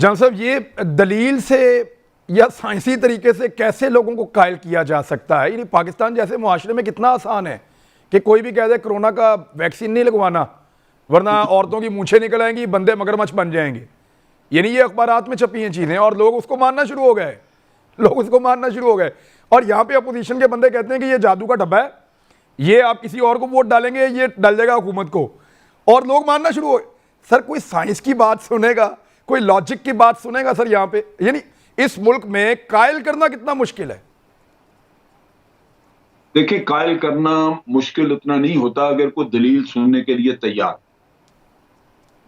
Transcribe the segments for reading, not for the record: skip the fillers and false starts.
جان صاحب یہ دلیل سے یا سائنسی طریقے سے کیسے لوگوں کو قائل کیا جا سکتا ہے؟ یعنی پاکستان جیسے معاشرے میں کتنا آسان ہے کہ کوئی بھی کہہ دے کرونا کا ویکسین نہیں لگوانا ورنہ عورتوں کی مونچھیں نکل آئیں گی، بندے مگرمچھ بن جائیں گے. یعنی یہ اخبارات میں چھپی ہیں چیزیں اور لوگ اس کو ماننا شروع ہو گئے. اور یہاں پہ اپوزیشن کے بندے کہتے ہیں کہ یہ جادو کا ڈبہ ہے، یہ آپ کسی اور کو ووٹ ڈالیں گے یہ ڈل جائے گا حکومت کو، اور لوگ ماننا شروع ہو گئے. سر کوئی سائنس کی بات سنے گا، کوئی لاجک کی بات سنے گا سر یہاں پہ؟ یعنی اس ملک میں قائل کرنا کتنا مشکل ہے. دیکھیں قائل کرنا مشکل اتنا نہیں ہوتا اگر کوئی دلیل سننے کے لیے تیار.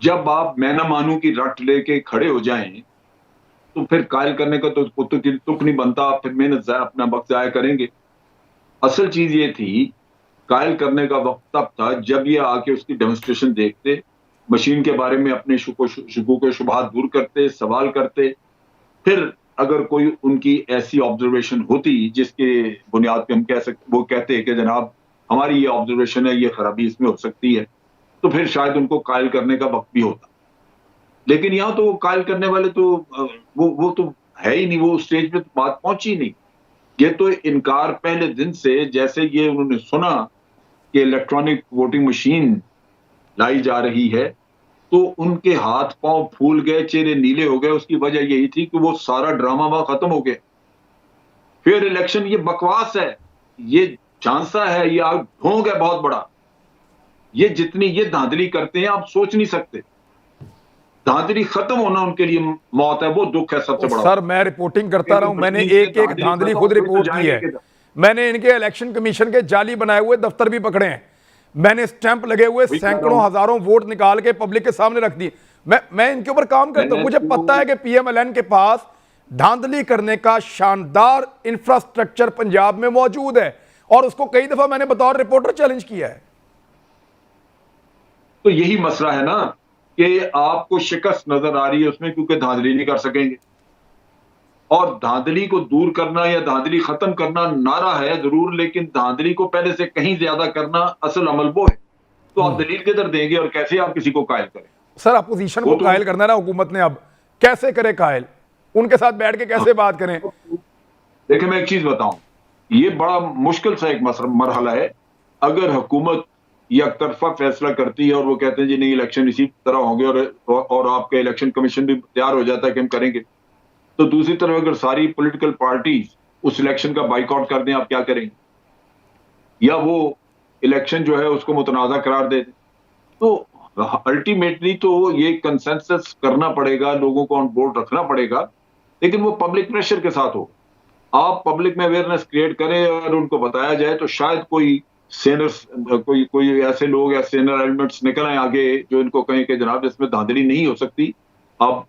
جب آپ میں نہ مانوں کی رٹ لے کے کھڑے ہو جائیں تو پھر قائل کرنے کا تو تک نہیں بنتا، آپ پھر محنت ضائع اپنا وقت ضائع کریں گے. اصل چیز یہ تھی قائل کرنے کا وقت تب تھا جب یہ آ کے اس کی ڈیمونسٹریشن دیکھتے، مشین کے بارے میں اپنے شکوک و شبہات دور کرتے، سوال کرتے. پھر اگر کوئی ان کی ایسی آبزرویشن ہوتی جس کے بنیاد پہ ہم کہہ سکتے، وہ کہتے کہ جناب ہماری یہ آبزرویشن ہے، یہ خرابی اس میں ہو سکتی ہے، تو پھر شاید ان کو قائل کرنے کا وقت بھی ہوتا. لیکن یہاں تو وہ قائل کرنے والے تو وہ تو ہے ہی نہیں، وہ اسٹیج پہ بات پہنچی نہیں. یہ تو انکار پہلے دن سے، جیسے یہ انہوں نے سنا کہ الیکٹرانک ووٹنگ مشین لائی جا رہی ہے تو ان کے ہاتھ پاؤں پھول گئے، چہرے نیلے ہو گئے. اس کی وجہ یہی تھی کہ وہ سارا ڈرامہ وہاں ختم ہو گیا. پھر الیکشن یہ بکواس ہے، یہ جھانسا ہے، یہ ڈھونگ ہے بہت بڑا. یہ جتنی یہ دھاندلی کرتے ہیں آپ سوچ نہیں سکتے. دھاندلی ختم ہونا ان کے لیے موت ہے، وہ دکھ ہے سب سے بڑا. سر میں رپورٹنگ کرتا رہا ہوں، میں نے ایک دھاندلی خود رپورٹ کی ہے. میں نے ان کے الیکشن کمیشن کے جعلی بنائے ہوئے دفتر بھی پکڑے ہیں، میں نے سٹیمپ لگے ہوئے سینکڑوں ہزاروں ووٹ نکال کے پبلک کے سامنے رکھ دی. میں ان کے اوپر کام کرتا ہوں. مجھے پتا ہے کہ پی ایم ایل این کے پاس دھاندلی کرنے کا شاندار انفراسٹرکچر پنجاب میں موجود ہے، اور اس کو کئی دفعہ میں نے بطور رپورٹر چیلنج کیا ہے. تو یہی مسئلہ ہے نا کہ آپ کو شکست نظر آ رہی ہے اس میں، کیونکہ دھاندلی نہیں کر سکیں گے. اور دھاندلی کو دور کرنا یا دھاندلی ختم کرنا نعرہ ہے ضرور، لیکن دھاندلی کو پہلے سے کہیں زیادہ کرنا اصل عمل وہ ہے. تو آپ دلیل کدھر دیں گے اور کیسے آپ کسی کو قائل کریں؟ سر اپوزیشن کو قائل کرنا نا حکومت نے، اب کیسے کرے قائل؟ ان کے ساتھ بیٹھ کے کیسے بات کریں؟ دیکھیں میں ایک چیز بتاؤں، یہ بڑا مشکل سا ایک مرحلہ ہے. اگر حکومت یک طرفہ فیصلہ کرتی ہے اور وہ کہتے ہیں جی نہیں الیکشن اسی طرح ہوں گے اور آپ کے الیکشن کمیشن بھی تیار ہو جاتا ہے کہ ہم کریں گے، تو دوسری طرف اگر ساری پولیٹیکل پارٹیز اس الیکشن کا بائیک آؤٹ کر دیں، آپ کیا کریں گے؟ یا وہ الیکشن جو ہے اس کو متنازع قرار دے دیں. تو الٹیمیٹلی تو یہ کنسنسس کرنا پڑے گا، لوگوں کو آن بورڈ رکھنا پڑے گا، لیکن وہ پبلک پریشر کے ساتھ ہو. آپ پبلک میں اویئرنیس کریٹ کریں اور ان کو بتایا جائے تو شاید کوئی کوئی ایسے لوگ یا سینئر ایلیمنٹس نکل آئیں آگے جو ان کو کہیں کہ جناب اس میں دھاندلی نہیں ہو سکتی، آپ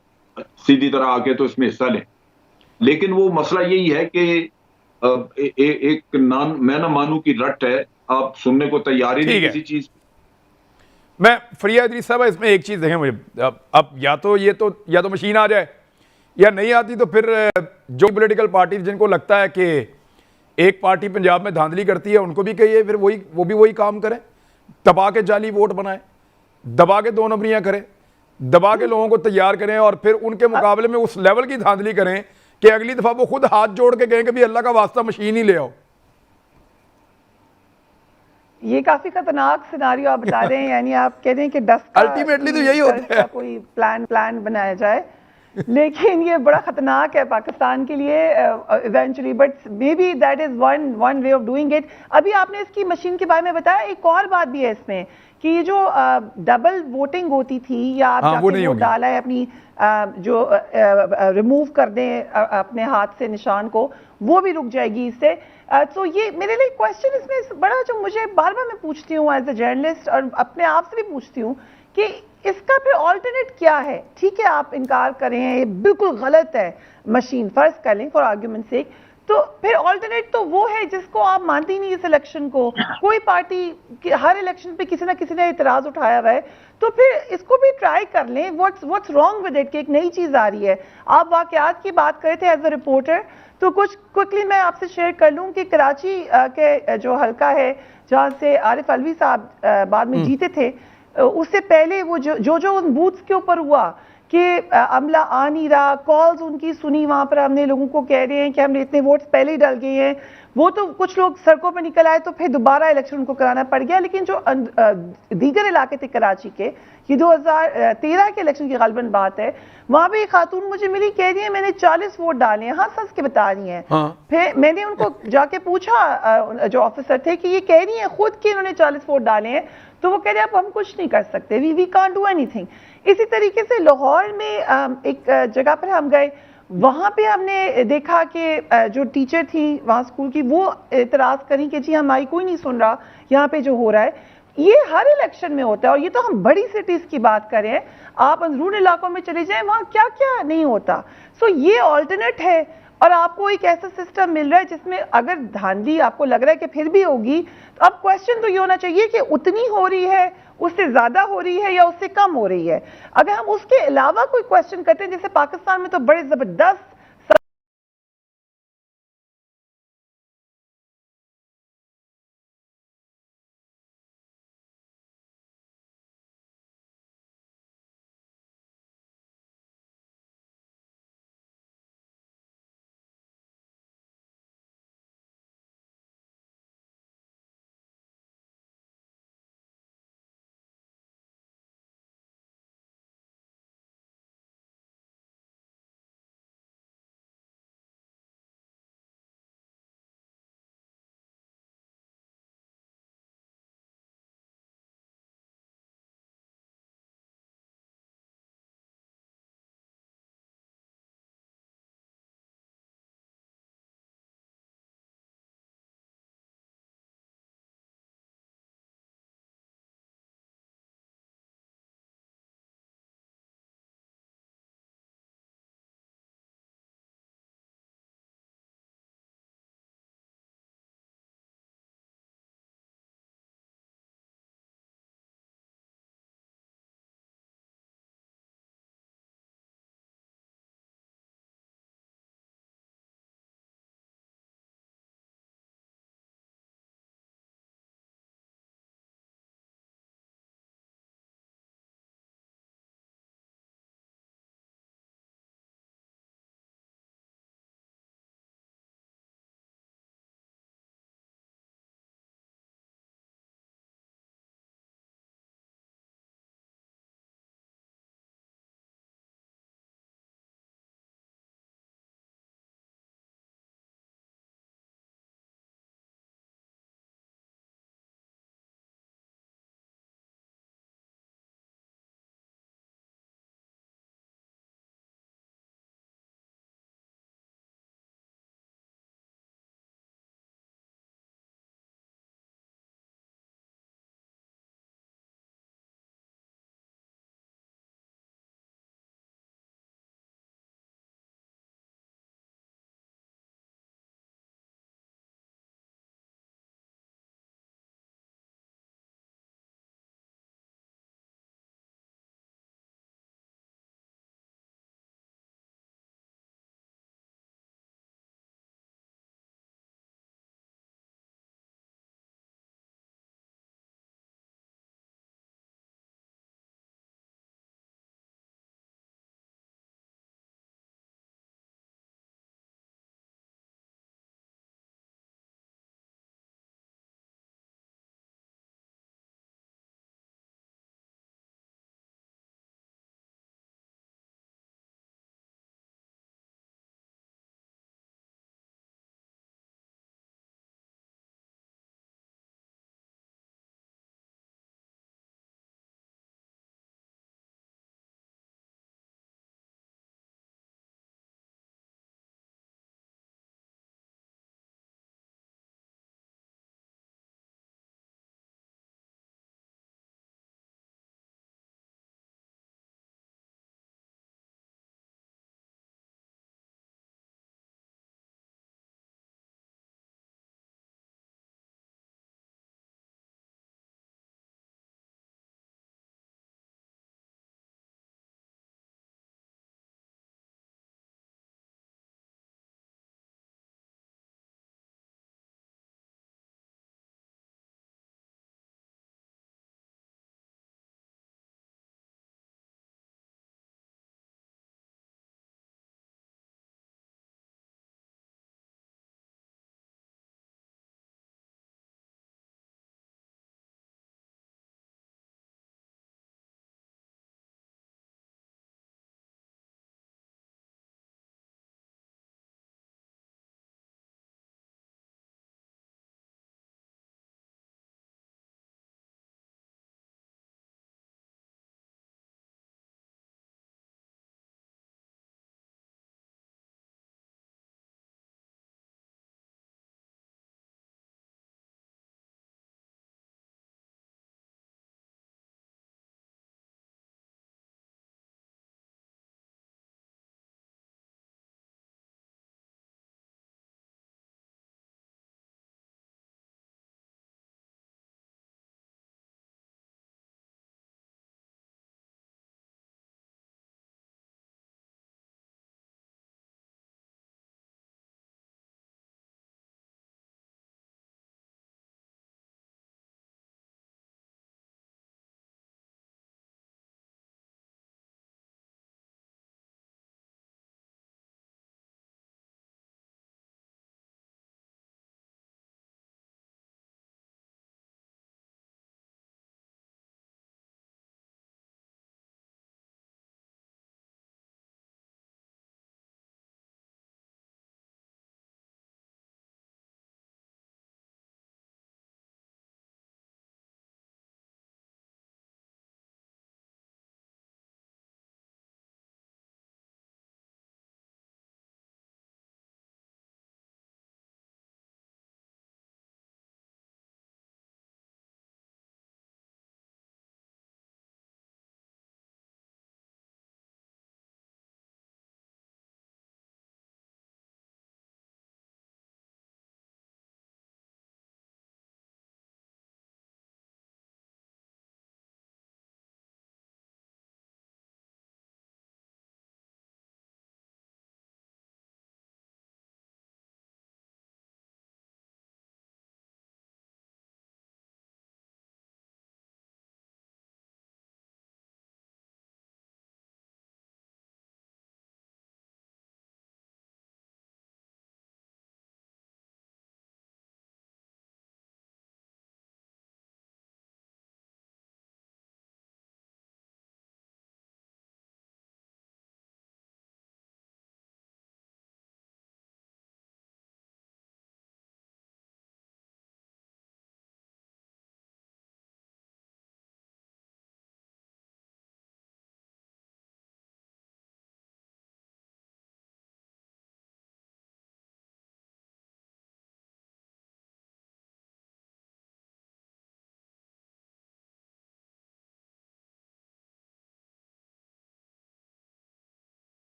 سیدھی طرح آگے تو اس میں حصہ لیں. لیکن وہ مسئلہ یہی ہے کہ ایک میں نہ مانوں کی رٹ ہے، آپ سننے کو تیار ہی نہیں کسی چیز. میں فریہ ادریس صاحب اس میں ایک چیز دیکھیں مجھے، اب یا تو مشین آ جائے یا نہیں آتی تو پھر جو پولیٹیکل پارٹی جن کو لگتا ہے کہ ایک پارٹی پنجاب میں دھاندلی کرتی ہے ان کو بھی کہیے پھر وہ بھی وہی کام کریں، دبا کے جعلی ووٹ بنائیں، دبا کے 2 نمبریاں کریں، دبا کے لوگوں کو تیار کریں، اور پھر ان کے مقابلے میں اس لیول کی دھاندلی کریں کہ اگلی دفعہ وہ خود ہاتھ جوڑ کے کہیں کہ بھی اللہ کا واسطہ مشین ہی لے آؤ. یہ کافی خطرناک سیناریو آپ بتا رہے ہیں. یعنی آپ کہہ رہے ہیں کہ 10 الٹیمیٹلی تو یہی ہوتا ہے، کوئی پلان بنایا جائے، لیکن یہ بڑا خطرناک ہے پاکستان کے لیے eventually. But maybe that is one way of doing it. ابھی آپ نے اس کی مشین کے بارے میں بتایا، ایک اور بات بھی ہے اس میں کہ یہ جو ڈبل ووٹنگ ہوتی تھی یا آپ جا کے ووٹ ڈالا ہے اپنی جو ریموو کر دیں اپنے ہاتھ سے نشان کو، وہ بھی رک جائے گی اس سے. تو یہ میرے لیے کویسچن اس میں بڑا جو مجھے بار بار میں پوچھتی ہوں ایز اے جرنلسٹ اور اپنے آپ سے بھی پوچھتی ہوں کہ اس کا پھر آلٹرنیٹ کیا ہے؟ ٹھیک ہے آپ انکار کریں یہ بالکل غلط ہے مشین، فرض کر لیں فار آرگیومنٹ سیک، تو پھر آلٹرنیٹ تو وہ ہے جس کو آپ مانتی نہیں اس الیکشن کو. کوئی پارٹی ہر الیکشن پہ کسی نہ کسی نے اعتراض اٹھایا ہوا ہے، تو پھر اس کو بھی ٹرائی کر لیں. واٹس رانگ ود اٹ کہ ایک نئی چیز آ رہی ہے. آپ واقعات کی بات کرے تھے ایز اے رپورٹر، تو کچھ کوئکلی میں آپ سے شیئر کر لوں کہ کراچی کے جو حلقہ ہے جہاں سے عارف علوی صاحب بعد میں جیتے تھے، اس سے پہلے وہ جو ان بوتھس کے اوپر ہوا کہ عملہ آ نہیں رہا, کالز ان کی سنی, وہاں پر ہم نے لوگوں کو کہہ رہے ہیں کہ ہم نے اتنے ووٹس پہلے ہی ڈال گئے ہیں, وہ تو کچھ لوگ سڑکوں پہ نکل آئے تو پھر دوبارہ الیکشن ان کو کرانا پڑ گیا. لیکن جو دیگر علاقے تھے کراچی کے, یہ 2013 کے الیکشن کی غالباً بات ہے, وہاں پہ ایک خاتون مجھے ملی, کہہ رہی ہے میں نے 40 ووٹ ڈالے ہیں, ہنس ہنس کے بتا رہی ہیں. پھر میں نے ان کو جا کے پوچھا جو آفیسر تھے کہ یہ کہہ رہی ہیں خود کہ انہوں نے 40 ووٹ ڈالے ہیں, تو وہ کہہ رہے ہیں اب ہم کچھ نہیں کر سکتے, we can't do anything. اسی طریقے سے لاہور میں ایک جگہ پر ہم گئے, وہاں پہ ہم نے دیکھا کہ جو ٹیچر تھی وہاں اسکول کی, وہ اعتراض کریں کہ جی ہماری کوئی نہیں سن رہا یہاں پہ جو ہو رہا ہے. یہ ہر الیکشن میں ہوتا ہے, اور یہ تو ہم بڑی سٹیز کی بات کر رہے ہیں, آپ اندرون علاقوں میں چلے جائیں وہاں کیا کیا نہیں ہوتا. سو یہ آلٹرنیٹ ہے, اور آپ کو ایک ایسا سسٹم مل رہا ہے جس میں اگر دھاندلی آپ کو لگ رہا ہے کہ پھر بھی ہوگی, تو اب کوشچن تو یہ ہونا چاہیے کہ اتنی ہو رہی ہے, اس سے زیادہ ہو رہی ہے, یا اس سے کم ہو رہی ہے. اگر ہم اس کے علاوہ کوئی کوشچن کرتے ہیں, جیسے پاکستان میں تو بڑے زبردست